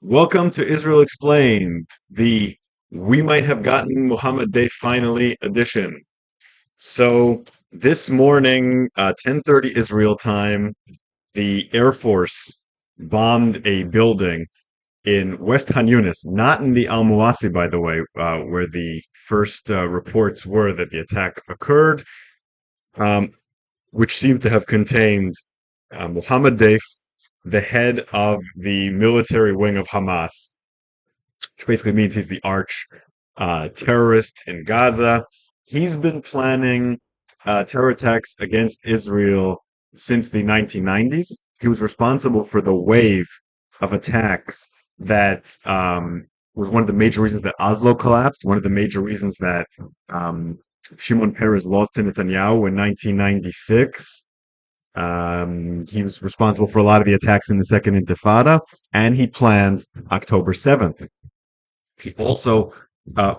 Welcome to Israel Explained, the We Might Have Gotten Mohammed Deif Finally edition. So this morning, 10:30 Israel time, the Air Force bombed a building in West Han Yunis, not in the Al Mawasi, by the way, where the first reports were that the attack occurred, um, which seemed to have contained Mohammed Deif, the head of the military wing of Hamas, which basically means he's the arch terrorist in Gaza. He's been planning terror attacks against Israel since the 1990s. He was responsible for the wave of attacks that was one of the major reasons that Oslo collapsed, one of the major reasons that Shimon Peres lost to Netanyahu in 1996. He was responsible for a lot of the attacks in the Second Intifada, and he planned October 7th. He also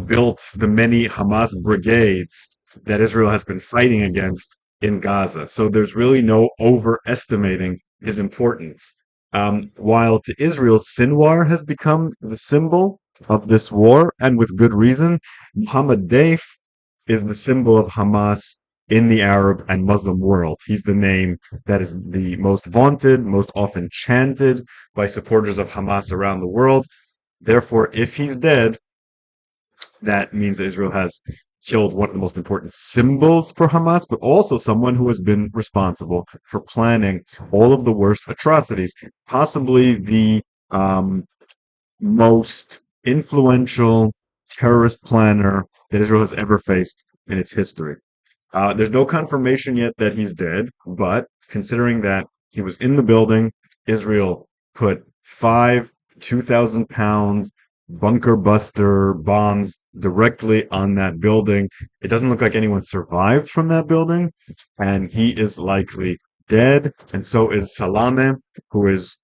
built the many Hamas brigades that Israel has been fighting against in Gaza. So there's really no overestimating his importance. While to Israel, Sinwar has become the symbol of this war, and with good reason, Mohammed Deif is the symbol of Hamas in the Arab and Muslim world. He's the name that is the most vaunted, most often chanted by supporters of Hamas around the world. Therefore, if he's dead, that means that Israel has killed one of the most important symbols for Hamas, but also someone who has been responsible for planning all of the worst atrocities, possibly the most influential terrorist planner that Israel has ever faced in its history. There's no confirmation yet that he's dead, but considering that he was in the building, Israel put five 2,000 pound bunker buster bombs directly on that building. It doesn't look like anyone survived from that building, and he is likely dead, and so is Salame, who is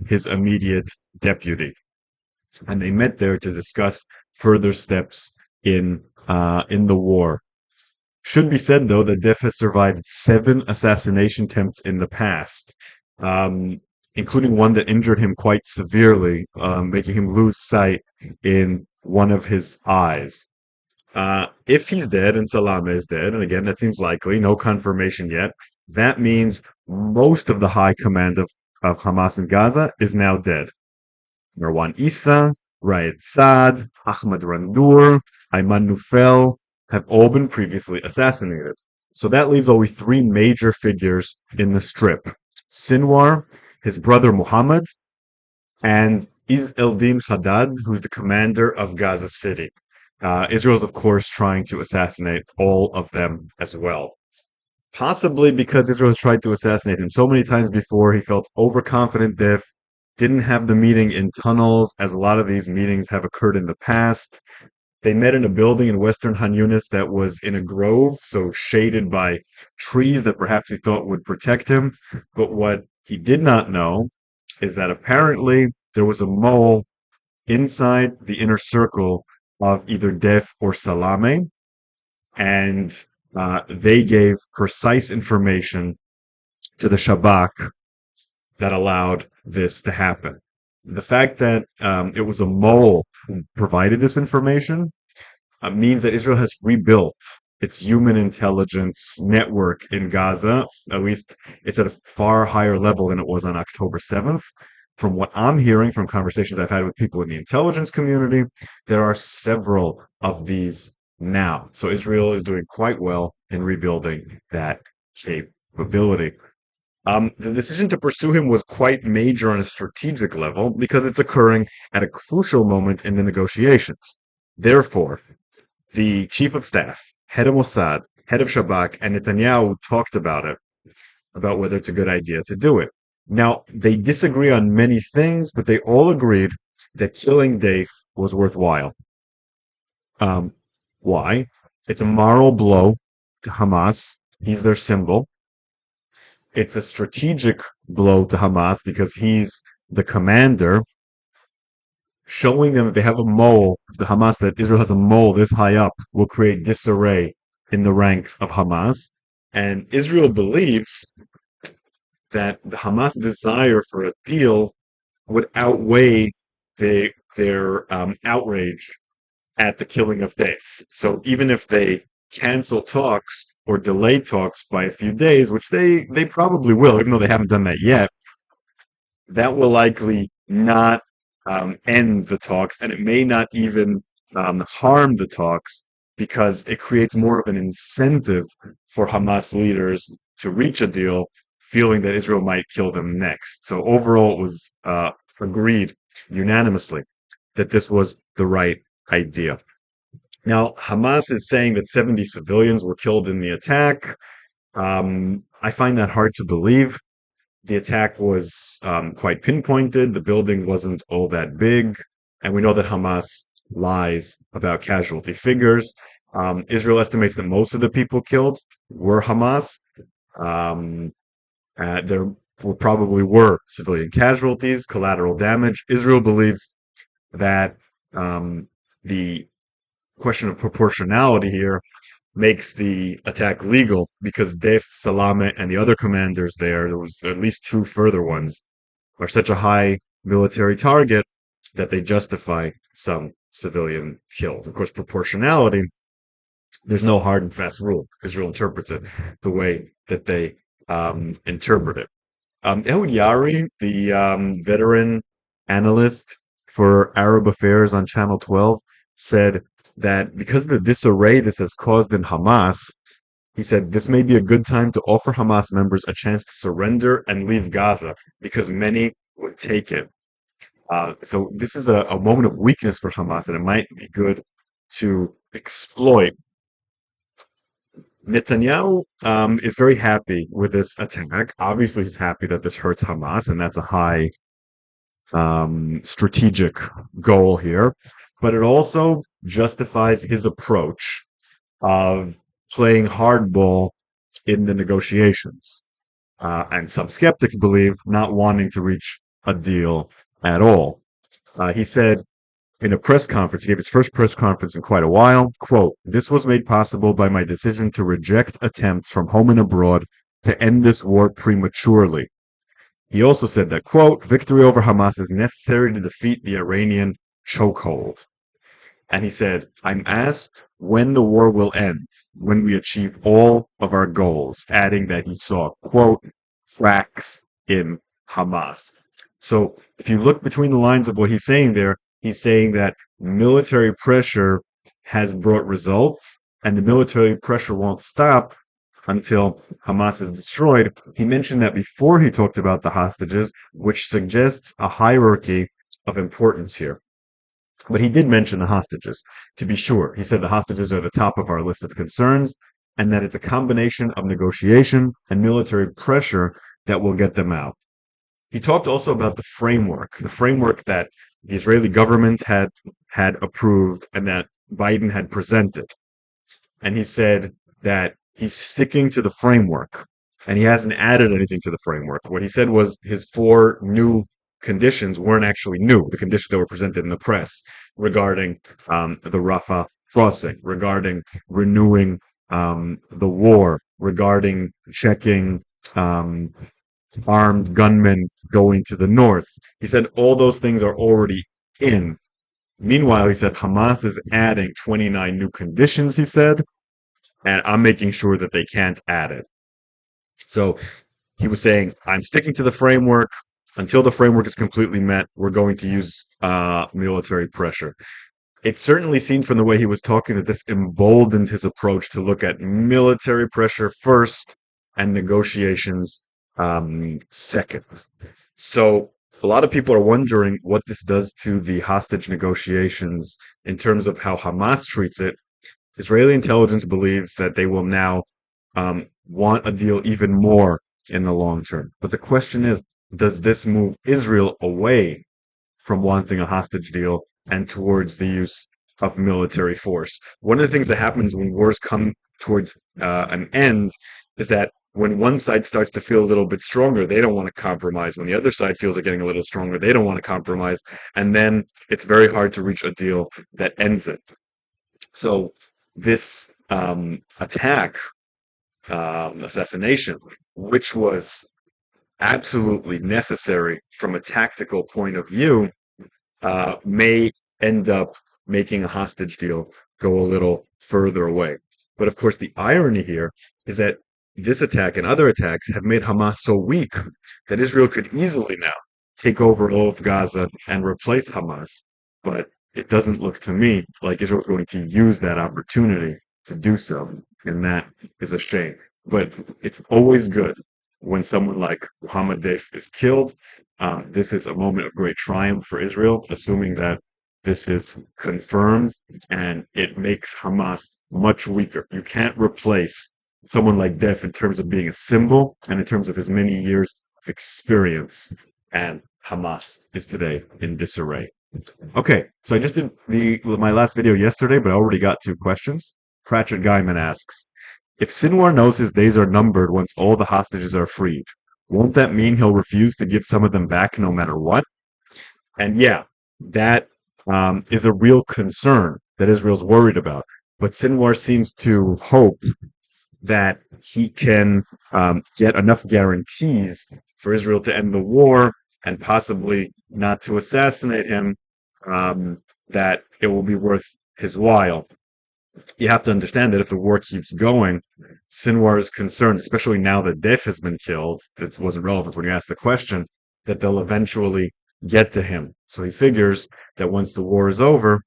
his immediate deputy. And they met there to discuss further steps in the war. Should be said, though, that Deif has survived 7 assassination attempts in the past, including one that injured him quite severely, making him lose sight in one of his eyes. If he's dead and Salame is dead, and again, that seems likely, no confirmation yet, that means most of the high command of Hamas in Gaza is now dead. Marwan Issa, Raed Saad, Ahmad Randour, Ayman Nufel have all been previously assassinated. So that leaves only three major figures in the strip. Sinwar, his brother Muhammad, and Iz Eldin Haddad, who's the commander of Gaza City. Israel is, of course, trying to assassinate all of them as well. Possibly because Israel has tried to assassinate him so many times before, he felt overconfident Deif, didn't have the meeting in tunnels, as a lot of these meetings have occurred in the past. They met in a building in Western Han Yunis that was in a grove, so shaded by trees that perhaps he thought would protect him. But what he did not know is that apparently there was a mole inside the inner circle of either Deif or Salame, and they gave precise information to the Shabak that allowed this to happen. The fact that it was a mole who provided this information means that Israel has rebuilt its human intelligence network in Gaza. At least it's at a far higher level than it was on October 7th. From what I'm hearing from conversations I've had with people in the intelligence community, there are several of these now. So Israel is doing quite well in rebuilding that capability. The decision to pursue him was quite major on a strategic level because it's occurring at a crucial moment in the negotiations. Therefore, the chief of staff, head of Mossad, head of Shabak, and Netanyahu talked about it, about whether it's a good idea to do it. Now, they disagree on many things, but they all agreed that killing Deif was worthwhile. Um, why? It's a moral blow to Hamas. He's their symbol. It's a strategic blow to Hamas because he's the commander, showing them that they have a mole, the Hamas, that Israel has a mole this high up, will create disarray in the ranks of Hamas. And Israel believes that the Hamas desire for a deal would outweigh their outrage at the killing of Deif. So even if they cancel talks or delay talks by a few days, which they probably will, even though they haven't done that yet, that will likely not end the talks, and it may not even harm the talks because it creates more of an incentive for Hamas leaders to reach a deal, feeling that Israel might kill them next. So overall, it was agreed unanimously that this was the right idea. Now, Hamas is saying that 70 civilians were killed in the attack. I find that hard to believe. The attack was quite pinpointed. The building wasn't all that big. And we know that Hamas lies about casualty figures. Israel estimates that most of the people killed were Hamas. Um, there probably were civilian casualties, collateral damage. Israel believes that the question of proportionality here makes the attack legal because Deif, Salameh, and the other commanders there was at least two further ones, are such a high military target that they justify some civilian killed. Of course, proportionality, there's no hard and fast rule. Israel interprets it the way that they interpret it. Ehud Yari, the veteran analyst for Arab affairs on Channel 12, said that because of the disarray this has caused in Hamas, he said this may be a good time to offer Hamas members a chance to surrender and leave Gaza because many would take it. So this is a moment of weakness for Hamas, and it might be good to exploit. Netanyahu is very happy with this attack. Obviously, he's happy that this hurts Hamas, and that's a high strategic goal here. But it also justifies his approach of playing hardball in the negotiations. And some skeptics believe not wanting to reach a deal at all. He said in a press conference, he gave his first press conference in quite a while, quote, "This was made possible by my decision to reject attempts from home and abroad to end this war prematurely." He also said that, quote, "Victory over Hamas is necessary to defeat the Iranian chokehold." And he said, "I'm asked when the war will end, when we achieve all of our goals," adding that he saw, quote, "cracks in Hamas." So if you look between the lines of what he's saying there, he's saying that military pressure has brought results, and the military pressure won't stop until Hamas is destroyed. He mentioned that before he talked about the hostages, which suggests a hierarchy of importance here. But he did mention the hostages, to be sure. He said the hostages are the top of our list of concerns, and that it's a combination of negotiation and military pressure that will get them out. He talked also about the framework that the Israeli government had approved and that Biden had presented. And he said that he's sticking to the framework and he hasn't added anything to the framework. What he said was his four new conditions weren't actually new, the conditions that were presented in the press regarding the Rafah crossing, regarding renewing the war, regarding checking armed gunmen going to the north. He said all those things are already in. Meanwhile, he said Hamas is adding 29 new conditions, he said, and I'm making sure that they can't add it. So he was saying, I'm sticking to the framework. Until the framework is completely met, we're going to use military pressure. It certainly seemed from the way he was talking that this emboldened his approach to look at military pressure first and negotiations second. So a lot of people are wondering what this does to the hostage negotiations in terms of how Hamas treats it. Israeli intelligence believes that they will now want a deal even more in the long term. But the question is, does this move Israel away from wanting a hostage deal and towards the use of military force? One of the things that happens when wars come towards an end is that when one side starts to feel a little bit stronger, they don't want to compromise. When the other side feels they're getting a little stronger, they don't want to compromise. And then it's very hard to reach a deal that ends it. So this attack, assassination, which was absolutely necessary from a tactical point of view, may end up making a hostage deal go a little further away. But of course, the irony here is that this attack and other attacks have made Hamas so weak that Israel could easily now take over all of Gaza and replace Hamas. But it doesn't look to me like Israel's going to use that opportunity to do so. And that is a shame. But it's always good when someone like Mohammed Deif is killed. This is a moment of great triumph for Israel, assuming that this is confirmed, and it makes Hamas much weaker. You can't replace someone like Deif in terms of being a symbol and in terms of his many years of experience. And Hamas is today in disarray. Okay, so I just did my last video yesterday, but I already got 2 questions. Pratchett Guyman asks, if Sinwar knows his days are numbered once all the hostages are freed, won't that mean he'll refuse to give some of them back no matter what? And yeah, that is a real concern that Israel's worried about. But Sinwar seems to hope that he can get enough guarantees for Israel to end the war and possibly not to assassinate him, that it will be worth his while. You have to understand that if the war keeps going, Sinwar is concerned, especially now that Deif has been killed, this wasn't relevant when you asked the question, that they'll eventually get to him. So he figures that once the war is over,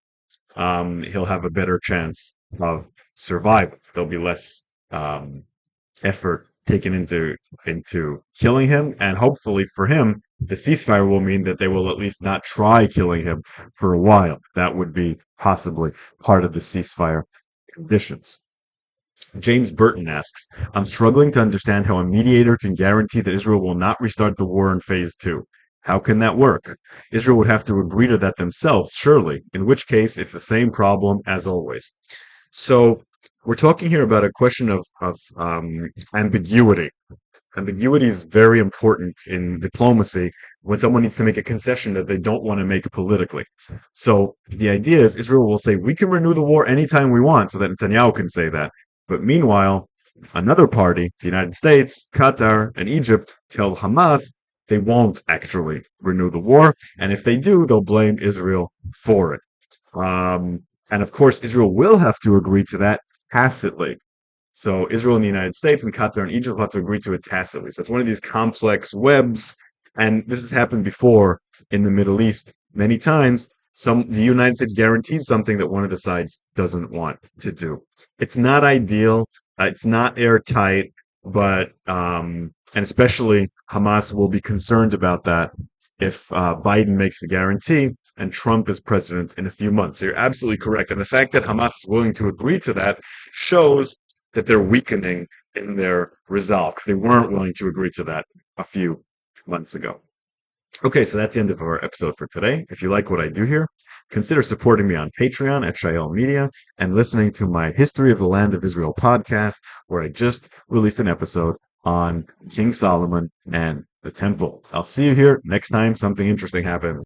he'll have a better chance of survival. There'll be less effort taken into killing him, and hopefully for him, the ceasefire will mean that they will at least not try killing him for a while. That would be possibly part of the ceasefire conditions. James Burton asks, I'm struggling to understand how a mediator can guarantee that Israel will not restart the war in phase 2. How can that work? Israel would have to agree to that themselves, surely, in which case it's the same problem as always. So we're talking here about a question of ambiguity. Ambiguity is very important in diplomacy when someone needs to make a concession that they don't want to make politically. So the idea is Israel will say, we can renew the war anytime we want, so that Netanyahu can say that. But meanwhile, another party, the United States, Qatar, and Egypt, tell Hamas they won't actually renew the war, and if they do, they'll blame Israel for it. And of course, Israel will have to agree to that tacitly. So Israel and the United States and Qatar and Egypt will have to agree to it tacitly. So it's one of these complex webs, and this has happened before in the Middle East many times. The United States guarantees something that one of the sides doesn't want to do. It's not ideal. It's not airtight, but and especially Hamas will be concerned about that if Biden makes the guarantee and Trump is president in a few months. So you're absolutely correct. And the fact that Hamas is willing to agree to that shows that they're weakening in their resolve, because they weren't willing to agree to that a few months ago. Okay, so that's the end of our episode for today. If you like what I do here, consider supporting me on Patreon at Shael Media and listening to my History of the Land of Israel podcast, where I just released an episode on King Solomon and the temple. I'll see you here next time something interesting happens.